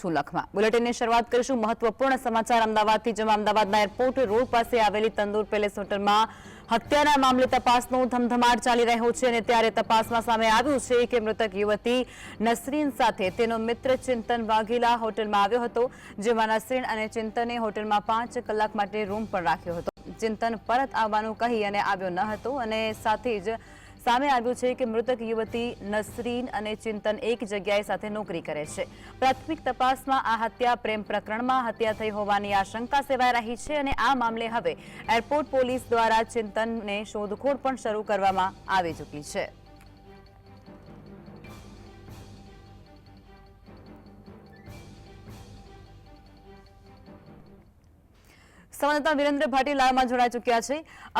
લખમાં બુલેટિનની શરૂઆત કરીશું મહત્વપૂર્ણ સમાચાર અમદાવાદથી જેમાં અમદાવાદના એરપોર્ટ રોડ પાસે આવેલી તંદૂર પેલેસ હોટલમાં હત્યાના મામલે તપાસનો ધમધમાટ ચાલી રહ્યો છે અને ત્યારે તપાસમાં સામે આવ્યું છે કે મૃતક યુવતી નસરીન સાથે તેનો મિત્ર ચિંતન વાઘેલા હોટલમાં આવ્યો હતો જેમાં નસરીન અને ચિંતને હોટલમાં 5 કલાક માટે રૂમ પણ રાખ્યો હતો। ચિંતન પરત આવવાનું કહી અને આવ્યો ન હતો અને સાથે જ સામે આવ્યું છે કે મૃતક યુવતી નસરીન અને ચિંતન એક જગ્યાએ સાથે નોકરી કરે છે। પ્રાથમિક તપાસમાં આ હત્યા પ્રેમ પ્રકરણમાં હત્યા થઈ હોવાની આશંકા સેવાઈ રહી છે અને આ મામલે હવે એરપોર્ટ પોલીસ દ્વારા ચિંતનને શોધખોળ પણ શરૂ કરવામાં આવી ચૂકી છે। સંવાદદાતા વિરેન્દ્ર ભાટી લાઈવમાં જોડાઈ ચૂક્યા છે।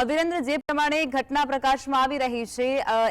વિરેન્દ્ર, જે પ્રમાણે ઘટના પ્રકાશમાં આવી રહી છે,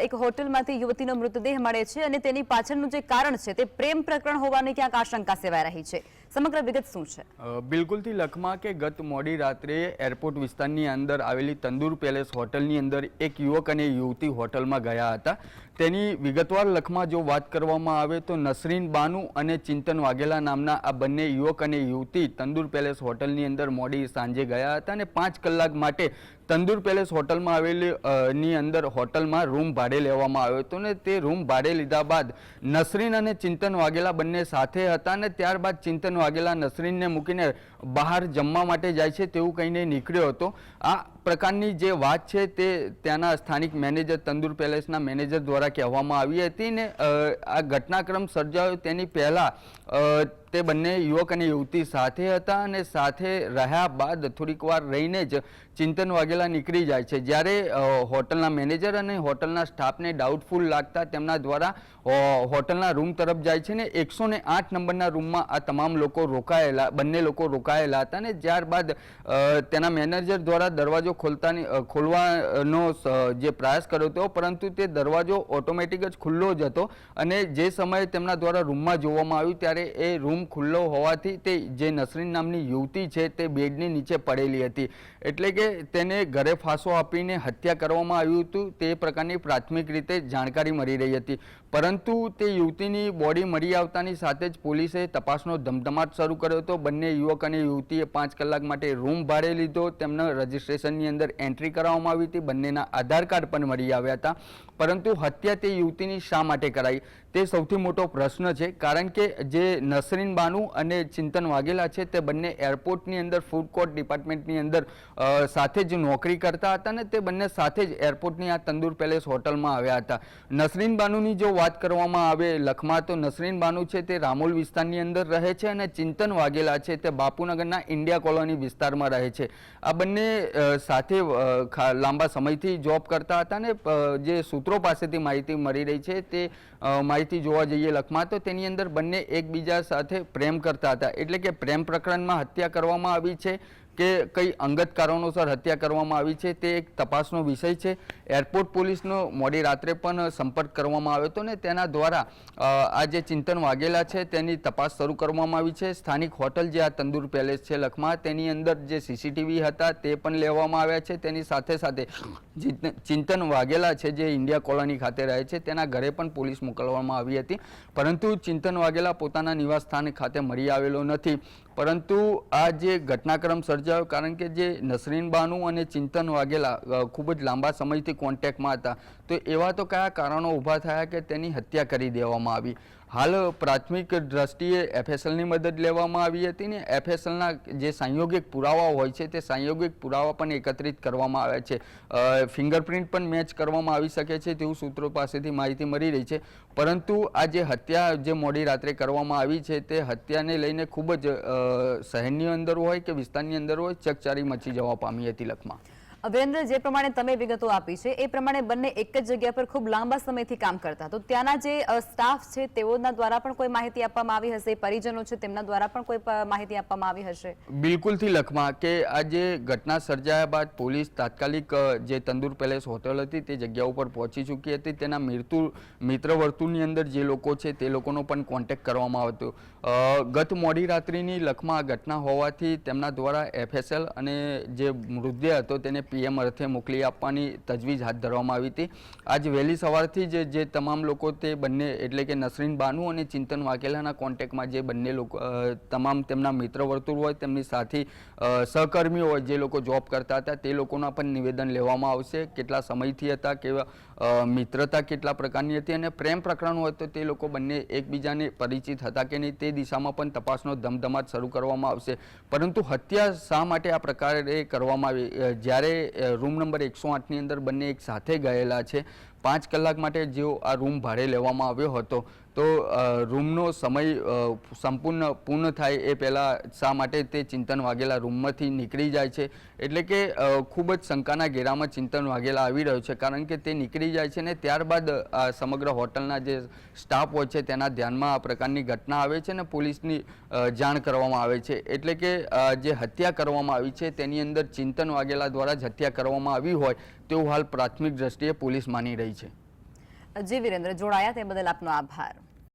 એક હોટલમાંથી યુવતીનો મૃતદેહ મળે છે અને તેની પાછળનું જે કારણ છે તે પ્રેમ પ્રકરણ હોવાની ક્યાંક આશંકા સેવાઈ રહી છે, સમગ્ર વિગત શું છે? બિલકુલથી લખમાં કે ગત મોડી રાત્રે એરપોર્ટ વિસ્તારની અંદર આવેલી તંદૂર પેલેસ હોટલની અંદર એક યુવક અને યુવતી હોટલમાં ગયા હતા। તેની વિગતવાર લખમાં જો વાત કરવામાં આવે તો નસરીન બાનુ અને ચિંતન વાઘેલા નામના આ બંને યુવક અને યુવતી તંદૂર પેલેસ હોટલની અંદર મોડી સાંજે ગયા હતા અને 5 કલાક માટે તંદૂર પેલેસ હોટલમાં આવેલી ની અંદર હોટલમાં રૂમ ભાડે લેવામાં આવ્યો હતો ને તે રૂમ ભાડે લીધા બાદ નસરીન અને ચિંતન વાઘેલા બંને સાથે હતા અને ત્યારબાદ ચિંતન વાઘેલા નસરીનને મૂકીને બહાર જમવા માટે જાય છે તેવું કહીને નીકળ્યો હતો। આ પ્રકારની જે વાત છે તે ત્યાંના સ્થાનિક મેનેજર તંદૂર પેલેસના મેનેજર દ્વારા કહેવામાં આવી હતી ને આ ઘટનાક્રમ સર્જાયો તેની પહેલાં તે બંને યુવક અને યુવતી સાથે હતા અને સાથે રહ્યા બાદ થોડીક વાર રહીને જ ચિંતન વાઘેલા નીકળી જાય છે। જ્યારે હોટલના મેનેજર અને હોટલના સ્ટાફને ડાઉટફુલ લાગતા તેમના દ્વારા હોટલના રૂમ તરફ જાય છે ને 108 નંબરના રૂમમાં આ તમામ લોકો રોકાયેલા બંને લોકો રોકાયેલા હતા અને ત્યારબાદ તેના મેનેજર દ્વારા દરવાજો ખોલવાનો જે પ્રયાસ કર્યો હતો પરંતુ તે દરવાજો ઓટોમેટિક જ ખુલ્લો જ હતો અને જે સમયે તેમના દ્વારા રૂમમાં જોવામાં આવ્યું ત્યારે એ રૂમ ખુલ્લો હોવાથી તે જે નસરીન નામની યુવતી છે તે બેડની નીચે પડેલી હતી, એટલે કે તેને ઘરે ફાંસો આપીને હત્યા કરવામાં આવ્યું હતું તે પ્રકારની પ્રાથમિક રીતે જાણકારી મળી રહી હતી। પરંતુ તે યુવતીની બોડી મળી આવતાની સાથે જ પોલીસે તપાસનો ધમધમાટ શરૂ કર્યો હતો। બંને યુવક અને યુવતીએ 5 કલાક માટે રૂમ ભાડે લીધો, તેમના રજિસ્ટ્રેશનની અંદર એન્ટ્રી કરાવવામાં આવી હતી, બંનેના આધાર કાર્ડ પણ મળી આવ્યા હતા, પરંતુ હત્યા તે યુવતીની શા માટે કરાઈ તે સૌથી મોટો પ્રશ્ન છે। કારણ કે જે નસરીન બાનુ અને ચિંતન વાઘેલા છે તે બંને એરપોર્ટની અંદર ફૂડ કોર્ટ ડિપાર્ટમેન્ટની અંદર સાથે જ નોકરી કરતા હતા અને તે બંને સાથે જ એરપોર્ટની આ તંદૂર પેલેસ હોટલમાં આવ્યા હતા। નસરીન બાનુની જો વાત કરવામાં આવે લખમાં તો નસરીન બાનુ છે તે રામોલ વિસ્તારની અંદર રહે છે અને ચિંતન વાઘેલા છે તે બાપુનગરના ઇન્ડિયા કોલોની વિસ્તારમાં રહે છે। આ બંને સાથે લાંબા સમયથી જોબ કરતા હતા અને જે સૂત્રો પાસેથી માહિતી મળી રહી છે તે માહિતી જોવા જઈએ લખમાં તો તેની અંદર બંને એકબીજા સાથે પ્રેમ કરતા હતા, એટલે કે પ્રેમ પ્રકરણમાં હત્યા કરવામાં આવી છે કે કઈ અંગત કારણોસર હત્યા કરવામાં આવી છે તે એક તપાસનો વિષય છે। એરપોર્ટ પોલીસનો મોડી રાત્રે પણ સંપર્ક કરવામાં આવ્યો હતો ને તેના દ્વારા આ જે ચિંતન વાઘેલા છે તેની તપાસ શરૂ કરવામાં આવી છે। સ્થાનિક હોટલ જે આ તંદૂર પેલેસ છે લખમાં તેની અંદર જે CCTV હતા તે પણ લેવામાં આવ્યા છે। તેની સાથે સાથે ચિંતન વાઘેલા છે જે ઇન્ડિયા કોલોની ખાતે રહે છે તેના ઘરે પણ પોલીસ મોકલવામાં આવી હતી, પરંતુ ચિંતન વાઘેલા પોતાના નિવાસ સ્થાન ખાતે મળી આવેલો નથી। પરંતુ આ જે ઘટનાક્રમ સર્જાયો કારણ કે જે નસરીન બાનુ અને ચિંતન વાઘેલા ખૂબ જ લાંબા સમયથી કોન્ટેક્ટમાં હતા, તો એવા તો કયા કારણો ઊભા થયા કે તેની હત્યા કરી દેવામાં આવી? હાલ પ્રાથમિક દ્રષ્ટિએ FSLની મદદ લેવામાં આવી હતી ને FSLના જે સંયોગિક પુરાવાઓ હોય છે તે સંયોગિક પુરાવા પણ એકત્રિત કરવામાં આવ્યા છે। ફિંગરપ્રિન્ટ પણ મેચ કરવામાં આવી શકે છે તેવું સૂત્રો પાસેથી માહિતી મળી રહી છે, પરંતુ આ જે હત્યા જે મોડી રાત્રે કરવામાં આવી છે તે હત્યાને લઈને ખૂબ જ શહેરની અંદર હોય કે વિસ્તારની અંદર હોય ચકચારી મચી જવા પામી હતી લખમાં। વિરેન્દ્ર, જે પ્રમાણે તમે વિગતો આપી છે એ પ્રમાણે બંને એક જ જગ્યા પર ખૂબ લાંબા સમયથી કામ કરતા, તો ત્યાંના જે સ્ટાફ છે તેઓના દ્વારા પણ કોઈ માહિતી આપવામાં આવી હશે, પરિજનો છે તેમના દ્વારા પણ કોઈ માહિતી આપવામાં આવી હશે? બિલકુલથી લખમાં કે આ જે ઘટના સર્જાયા બાદ પોલીસ તાત્કાલિક જે તંદૂર પેલેસ હોટલ હતી તે જગ્યા ઉપર પહોંચી ચૂકી હતી। તેના મિત્ર વર્તુળની અંદર જે લોકો છે તે લોકોનો પણ કોન્ટેક્ટ કરવામાં આવ્યો હતો। ગત મોડી રાત્રિની લખમાં ઘટના હોવાથી તેમના દ્વારા FSL અને જે મૃતદેહ હતો તેને પીએમ અર્થે મોકલી આપવાની તજવીજ હાથ ધરવામાં આવી હતી. આજ વહેલી સવારથી જ જે તમામ લોકો તે બંને એટલે કે નસરીન બાનુ અને ચિંતન વાઘેલાના કોન્ટેક્ટમાં જે બંને લોકો તમામ તેમના મિત્ર વર્તુળ હોય, તેમની સાથી સહકર્મીઓ હોય, જે લોકો જોબ કરતા હતા તે લોકોના પણ નિવેદન લેવામાં આવશે. કેટલા સમયથી હતા, કેવા મિત્રતા કેટલા પ્રકારની હતી અને પ્રેમ પ્રકરણ હોય તો તે લોકો બંને એકબીજાને પરિચિત હતા કે નહીં તે દિશામાં પણ તપાસનો ધમધમાટ શરૂ કરવામાં આવશે. પરંતુ હત્યા શા માટે આ પ્રકારે કરવામાં આવી? જ્યારે રૂમ નંબર 108ની અંદર બંને એક સાથે ગયેલા છે, 5 કલાક માટે જેઓ આ રૂમ ભાડે લેવામાં આવ્યો હતો, તો રૂમનો સમય સંપૂર્ણ પૂર્ણ થાય એ પહેલાં શા માટે તે ચિંતન વાઘેલા રૂમમાંથી નીકળી જાય છે? એટલે કે ખૂબ જ શંકાના ઘેરામાં ચિંતન વાઘેલા આવી રહ્યો છે, કારણ કે તે નીકળી જાય છે ને ત્યારબાદ આ સમગ્ર હોટલના જે સ્ટાફ હોય છે તેના ધ્યાનમાં આ પ્રકારની ઘટના આવે છે ને પોલીસની જાણ કરવામાં આવે છે. એટલે કે જે હત્યા કરવામાં આવી છે તેની અંદર ચિંતન વાઘેલા દ્વારા જ હત્યા કરવામાં આવી હોય તેવું હાલ પ્રાથમિક દ્રષ્ટિએ પોલીસ માની રહી છે. જી વિરેન્દ્ર, જોડાયા તે બદલ આપનો આભાર.